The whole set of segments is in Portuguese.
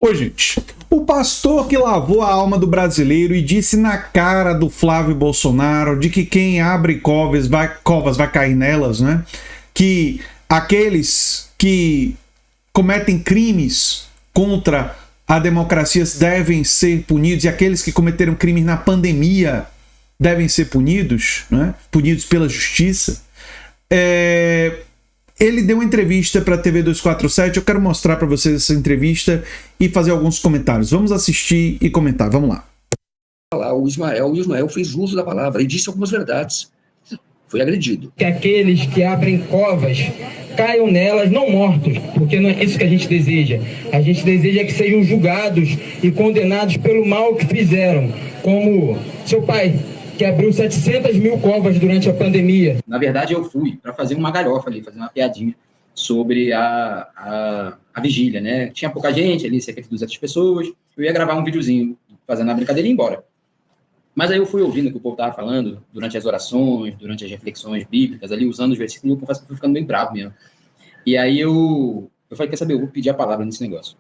Ô, gente, o pastor que lavou a alma do brasileiro e disse na cara do Flávio Bolsonaro de que quem abre covas vai cair nelas, né? Que aqueles que cometem crimes contra a democracia devem ser punidos e aqueles que cometeram crimes na pandemia devem ser punidos, né? Punidos pela justiça. Ele deu uma entrevista para a TV 247, eu quero mostrar para vocês essa entrevista e fazer alguns comentários. Vamos assistir e comentar, vamos lá. O Ismael fez uso da palavra e disse algumas verdades. Foi agredido. Que aqueles que abrem covas caiam nelas não mortos, porque não é isso que a gente deseja. A gente deseja que sejam julgados e condenados pelo mal que fizeram, como seu pai, que abriu 700 mil covas durante a pandemia. Na verdade, eu fui para fazer uma galhofa ali, fazer uma piadinha sobre a vigília, né? Tinha pouca gente ali, cerca de 200 pessoas. Eu ia gravar um videozinho fazendo a brincadeira e ir embora. Mas aí eu fui ouvindo o que o povo estava falando durante as orações, durante as reflexões bíblicas, ali usando os versículos, eu confesso que eu fui ficando bem bravo mesmo. E aí eu falei, quer saber, eu vou pedir a palavra nesse negócio.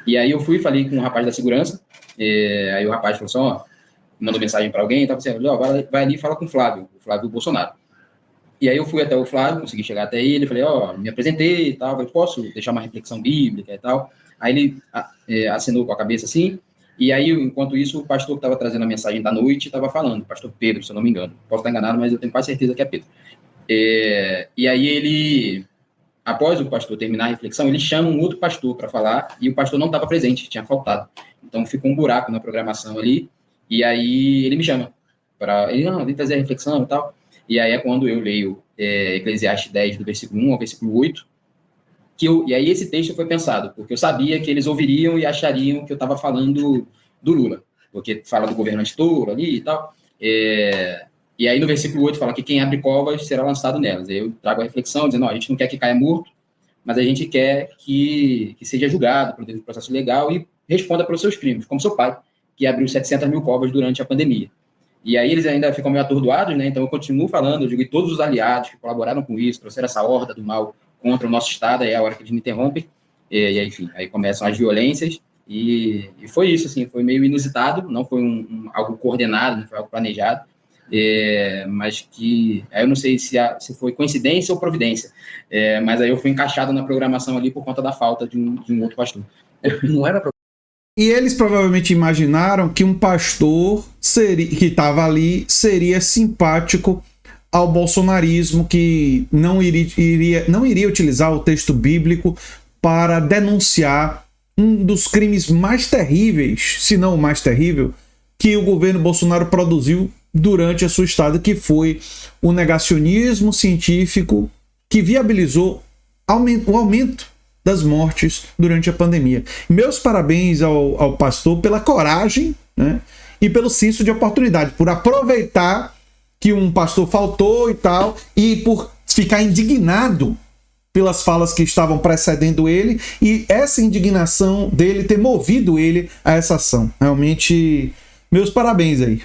E aí eu fui e falei com um rapaz da segurança, aí o rapaz falou assim, ó, mandou mensagem para alguém, estava dizendo, ó, vai ali e fala com o Flávio Bolsonaro. E aí eu fui até o Flávio, consegui chegar até ele, falei, ó, me apresentei e tal, falei, posso deixar uma reflexão bíblica e tal. Aí ele assinou com a cabeça assim, e aí, enquanto isso, o pastor que estava trazendo a mensagem da noite estava falando, o pastor Pedro, se eu não me engano. Posso estar enganado, mas eu tenho quase certeza que é Pedro. E aí ele, após o pastor terminar a reflexão, ele chama um outro pastor para falar, e o pastor não estava presente, tinha faltado. Então ficou um buraco na programação ali, e aí ele me chama. Ele vem trazer a reflexão e tal. E aí é quando eu leio Eclesiastes 10, do versículo 1 ao versículo 8, e aí esse texto foi pensado, porque eu sabia que eles ouviriam e achariam que eu estava falando do Lula, porque fala do governo antitolo ali e tal. E aí no versículo 8 fala que quem abre covas será lançado nelas. Aí eu trago a reflexão, dizendo, a gente não quer que caia morto, mas a gente quer que seja julgado por dentro do processo legal e responda pelos seus crimes, como seu pai, que abriu 700 mil covas durante a pandemia. E aí eles ainda ficam meio atordoados, né? Então eu continuo falando, eu digo, e todos os aliados que colaboraram com isso, trouxeram essa horda do mal contra o nosso Estado, aí é a hora que eles me interrompem, e aí, enfim, aí começam as violências, e foi isso, assim, foi meio inusitado, não foi algo coordenado, não foi algo planejado, mas que, aí eu não sei se foi coincidência ou providência, mas aí eu fui encaixado na programação ali por conta da falta de um outro pastor. Não era E eles provavelmente imaginaram que um pastor que estava ali seria simpático ao bolsonarismo, que não iria utilizar o texto bíblico para denunciar um dos crimes mais terríveis, se não o mais terrível, que o governo Bolsonaro produziu durante a sua estada, que foi o negacionismo científico que viabilizou o aumento das mortes durante a pandemia. Meus parabéns ao pastor pela coragem, né, e pelo senso de oportunidade, por aproveitar que um pastor faltou e tal, e por ficar indignado pelas falas que estavam precedendo ele, e essa indignação dele ter movido ele a essa ação. Realmente, meus parabéns aí.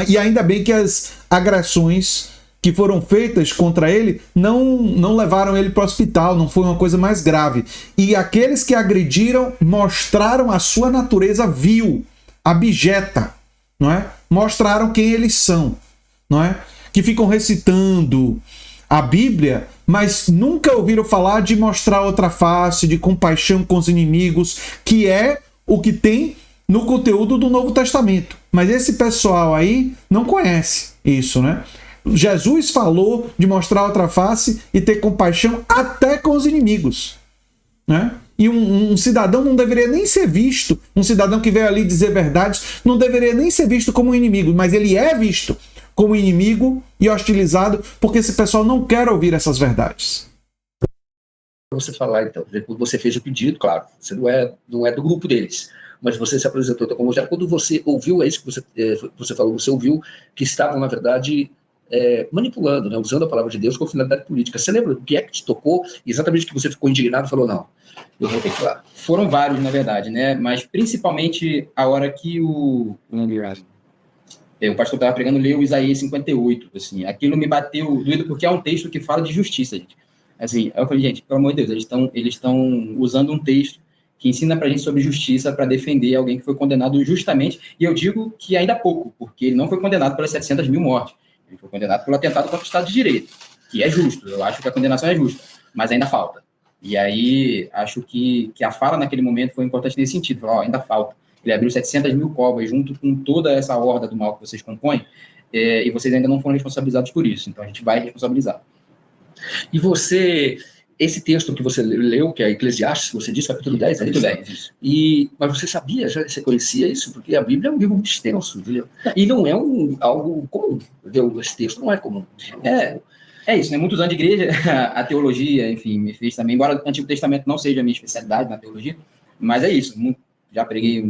E ainda bem que as agressões que foram feitas contra ele não levaram ele para o hospital, não foi uma coisa mais grave. E aqueles que agrediram mostraram a sua natureza vil, abjeta, não é? Mostraram quem eles são, não é? Que ficam recitando a Bíblia, mas nunca ouviram falar de mostrar outra face, de compaixão com os inimigos, que é o que tem no conteúdo do Novo Testamento. Mas esse pessoal aí não conhece isso, né? Jesus falou de mostrar outra face e ter compaixão até com os inimigos, né? E um cidadão não deveria nem ser visto, um cidadão que veio ali dizer verdades, não deveria nem ser visto como um inimigo, mas ele é visto como inimigo e hostilizado porque esse pessoal não quer ouvir essas verdades. Você falar, então, você fez o pedido, claro, você não é do grupo deles, mas você se apresentou como já. Quando você ouviu, é isso que você falou, você ouviu que estavam, na verdade, manipulando, né, usando a palavra de Deus com finalidade política. Você lembra do que é que te tocou? Exatamente que você ficou indignado e falou, não, eu vou ter que falar. Foram vários, na verdade, né? Mas principalmente a hora que o pastor estava pregando, leu Isaías 58, assim, aquilo me bateu doido, porque é um texto que fala de justiça, gente. Assim, eu falei, gente, pelo amor de Deus, eles estão usando um texto que ensina pra gente sobre justiça para defender alguém que foi condenado injustamente, e eu digo que ainda há pouco, porque ele não foi condenado pelas 700 mil mortes, ele foi condenado pelo atentado contra o Estado de Direito, que é justo, eu acho que a condenação é justa, mas ainda falta. E aí, acho que a fala naquele momento foi importante nesse sentido, falar, ainda falta. Ele abriu 700 mil covas junto com toda essa horda do mal que vocês compõem, e vocês ainda não foram responsabilizados por isso, então a gente vai responsabilizar. E você, esse texto que você leu, que é Eclesiastes, você disse, capítulo 10, é isso? Capítulo 10, isso. Mas você sabia, você conhecia isso? Porque a Bíblia é um livro muito extenso, entendeu? E não é algo comum, entendeu? Esse texto não é comum. É isso, né? Muitos anos de igreja, a teologia, enfim, me fez também, embora o Antigo Testamento não seja a minha especialidade na teologia, mas é isso, já preguei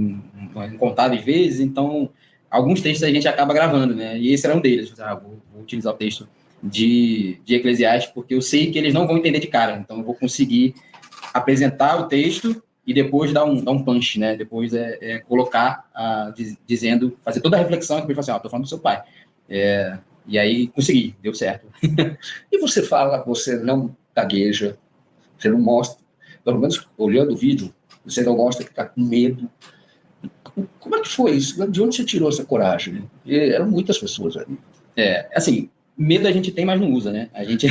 incontáveis vezes, então alguns textos a gente acaba gravando, né? E esse era um deles, vou utilizar o texto de Eclesiastes, porque eu sei que eles não vão entender de cara, então eu vou conseguir apresentar o texto e depois dar um punch, né? Depois colocar, dizendo, fazer toda a reflexão, e depois falar assim, estou falando do seu pai. E aí consegui, deu certo. E você fala, você não gagueja, você não mostra, pelo menos olhando o vídeo, você não mostra que está com medo. Como é que foi isso? De onde você tirou essa coragem? Porque eram muitas pessoas ali. Assim, medo a gente tem, mas não usa, né? A gente...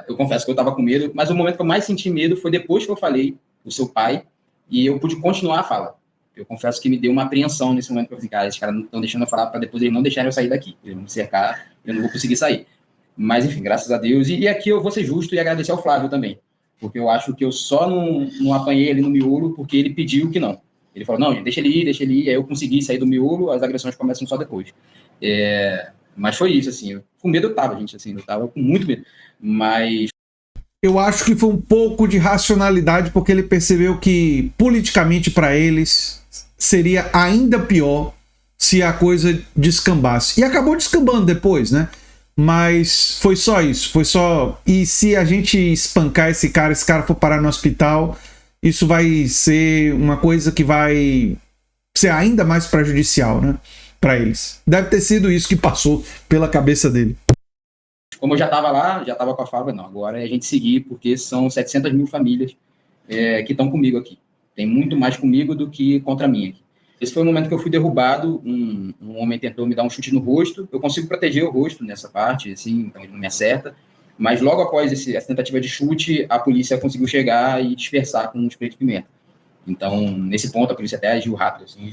eu confesso que eu estava com medo, mas o momento que eu mais senti medo foi depois que eu falei o seu pai e eu pude continuar a fala. Eu confesso que me deu uma apreensão nesse momento, que eu falei, cara, esses caras não estão deixando eu falar para depois eles não deixarem eu sair daqui. Eles vão me cercar, eu não vou conseguir sair. Mas, enfim, graças a Deus. E aqui eu vou ser justo e agradecer ao Flávio também, porque eu acho que eu só não apanhei ele no miolo porque ele pediu que não. Ele falou, não, gente, deixa ele ir. Aí eu consegui sair do miolo, as agressões começam só depois. Mas foi isso, assim. Com medo eu tava, gente, assim. Eu tava com muito medo. Mas... eu acho que foi um pouco de racionalidade, porque ele percebeu que, politicamente, para eles, seria ainda pior se a coisa descambasse. E acabou descambando depois, né? Mas foi só isso. Foi só... e se a gente espancar esse cara for parar no hospital, isso vai ser uma coisa que vai ser ainda mais prejudicial, né? Para eles. Deve ter sido isso que passou pela cabeça dele. Como eu já estava lá, já estava com a Fábio, não. Agora é a gente seguir, porque são 700 mil famílias que estão comigo aqui. Tem muito mais comigo do que contra mim aqui. Esse foi o momento que eu fui derrubado, um homem tentou me dar um chute no rosto, eu consigo proteger o rosto nessa parte, assim, então ele não me acerta, mas logo após essa tentativa de chute, a polícia conseguiu chegar e dispersar com um spray de pimenta. Então, nesse ponto, a polícia até agiu rápido, assim,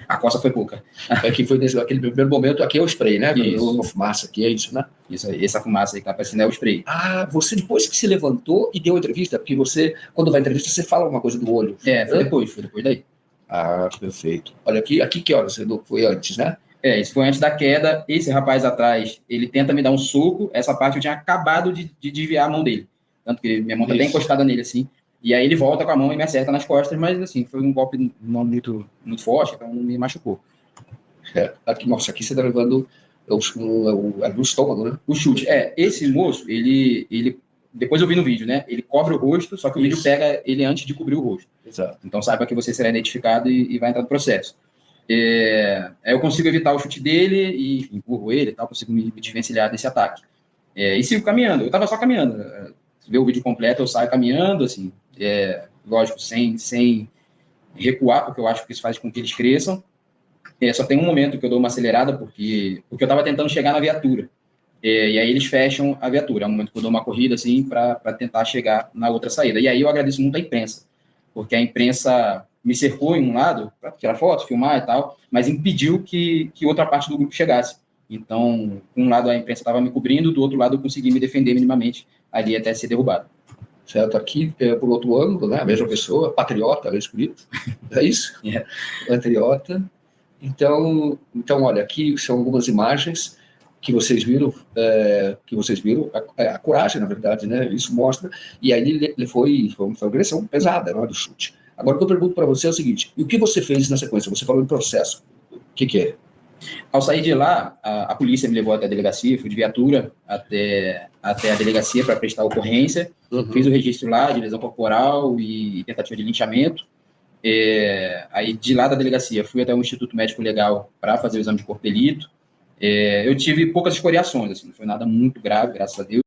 a coça foi pouca. Aqui foi aquele primeiro momento, aqui é o spray, né? Isso. Uma fumaça aqui, é isso, né? Isso aí, essa fumaça aí que tá aparecendo é o spray. Você depois que se levantou e deu entrevista, porque você, quando vai entrevista, você fala uma coisa do olho. Foi depois daí. Perfeito. Olha, aqui que horas? Foi antes, né? Isso foi antes da queda. Esse rapaz atrás, ele tenta me dar um soco, essa parte eu tinha acabado de desviar a mão dele. Tanto que minha mão tá bem encostada nele, assim. E aí ele volta com a mão e me acerta nas costas, mas assim, foi um golpe não muito forte, então não me machucou. Aqui você tá levando no estômago, né? O chute. Esse moço, ele depois eu vi no vídeo, né? Ele cobre o rosto, só que o vídeo pega ele antes de cobrir o rosto. Exato. Então saiba que você será identificado e vai entrar no processo. Aí eu consigo evitar o chute dele e empurro ele e tal, consigo me desvencilhar desse ataque. E sigo caminhando. Eu tava só caminhando. Se ver o vídeo completo, eu saio caminhando, assim, lógico, sem recuar, porque eu acho que isso faz com que eles cresçam. Só tem um momento que eu dou uma acelerada, porque eu estava tentando chegar na viatura. E aí eles fecham a viatura. É um momento que eu dou uma corrida, assim, para tentar chegar na outra saída. E aí eu agradeço muito a imprensa, porque a imprensa me cercou em um lado, para tirar fotos, filmar e tal, mas impediu que outra parte do grupo chegasse. Então, por um lado a imprensa estava me cobrindo, do outro lado eu consegui me defender minimamente ali até ser derrubado. Certo, aqui por outro ângulo, né? A mesma pessoa, patriota, escrito, é isso? Patriota. Então, olha, aqui são algumas imagens que vocês viram, a coragem, na verdade, né? Isso mostra, e aí ele foi uma agressão pesada, não é, do chute. Agora, o que eu pergunto para você é o seguinte, e o que você fez na sequência? Você falou em processo, o que é? Ao sair de lá, a polícia me levou até a delegacia, fui de viatura até a delegacia para prestar ocorrência, fiz o registro lá de lesão corporal e tentativa de linchamento. Aí de lá da delegacia fui até o Instituto Médico Legal para fazer o exame de corpo de delito. Eu tive poucas escoriações, assim, não foi nada muito grave, graças a Deus.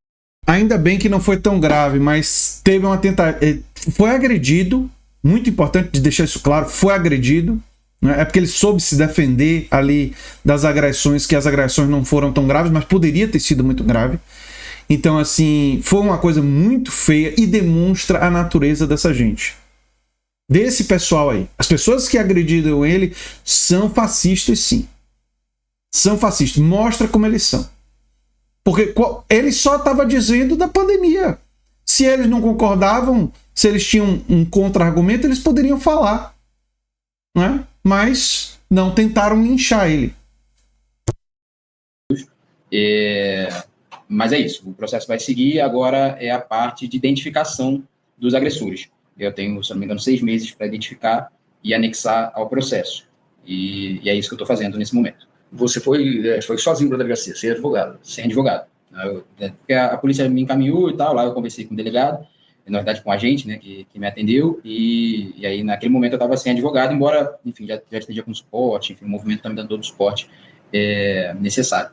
Ainda bem que não foi tão grave, mas teve uma tentativa. Foi agredido, muito importante de deixar isso claro, foi agredido. Né? É porque ele soube se defender ali das agressões, que as agressões não foram tão graves, mas poderia ter sido muito grave. Então, assim, foi uma coisa muito feia e demonstra a natureza dessa gente. Desse pessoal aí. As pessoas que agrediram ele são fascistas, sim. São fascistas. Mostra como eles são. Porque ele só estava dizendo da pandemia. Se eles não concordavam, se eles tinham um contra-argumento, eles poderiam falar. Né? Mas não tentaram linchar ele. Mas é isso. O processo vai seguir. Agora é a parte de identificação dos agressores. Eu tenho, se não me engano, 6 meses para identificar e anexar ao processo. E é isso que eu estou fazendo nesse momento. Você foi sozinho para a delegacia, sem advogado? Sem advogado. Porque a polícia me encaminhou e tal, lá eu conversei com o delegado, na verdade com o agente, né, que me atendeu, e aí naquele momento eu estava sem advogado, embora, enfim, já esteja com suporte, enfim, o movimento está me dando todo o suporte necessário.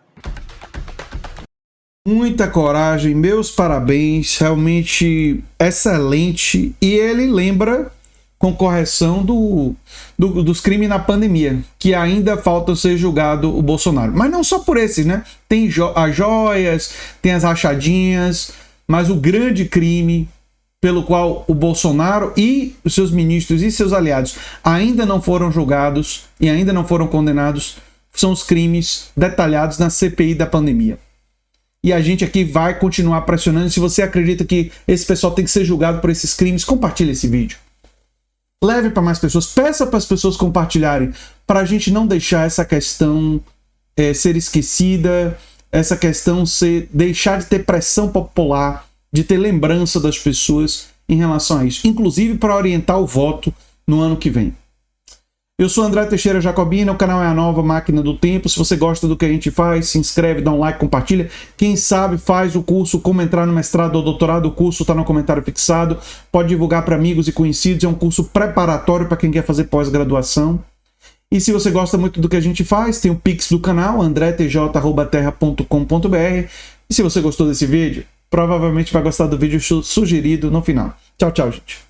Muita coragem, meus parabéns, realmente excelente, e ele lembra com correção dos crimes na pandemia, que ainda falta ser julgado o Bolsonaro. Mas não só por esses, né? Tem as joias, tem as rachadinhas, mas o grande crime pelo qual o Bolsonaro e os seus ministros e seus aliados ainda não foram julgados e ainda não foram condenados são os crimes detalhados na CPI da pandemia. E a gente aqui vai continuar pressionando. Se você acredita que esse pessoal tem que ser julgado por esses crimes, compartilhe esse vídeo. Leve para mais pessoas, peça para as pessoas compartilharem, para a gente não deixar essa questão ser esquecida, essa questão deixar de ter pressão popular, de ter lembrança das pessoas em relação a isso, inclusive para orientar o voto no ano que vem. Eu sou André Teixeira Jacobina, o canal é a Nova Máquina do Tempo. Se você gosta do que a gente faz, se inscreve, dá um like, compartilha. Quem sabe faz o curso Como Entrar no Mestrado ou Doutorado. O curso está no comentário fixado. Pode divulgar para amigos e conhecidos. É um curso preparatório para quem quer fazer pós-graduação. E se você gosta muito do que a gente faz, tem o Pix do canal, andretj@terra.com.br. E se você gostou desse vídeo, provavelmente vai gostar do vídeo sugerido no final. Tchau, tchau, gente.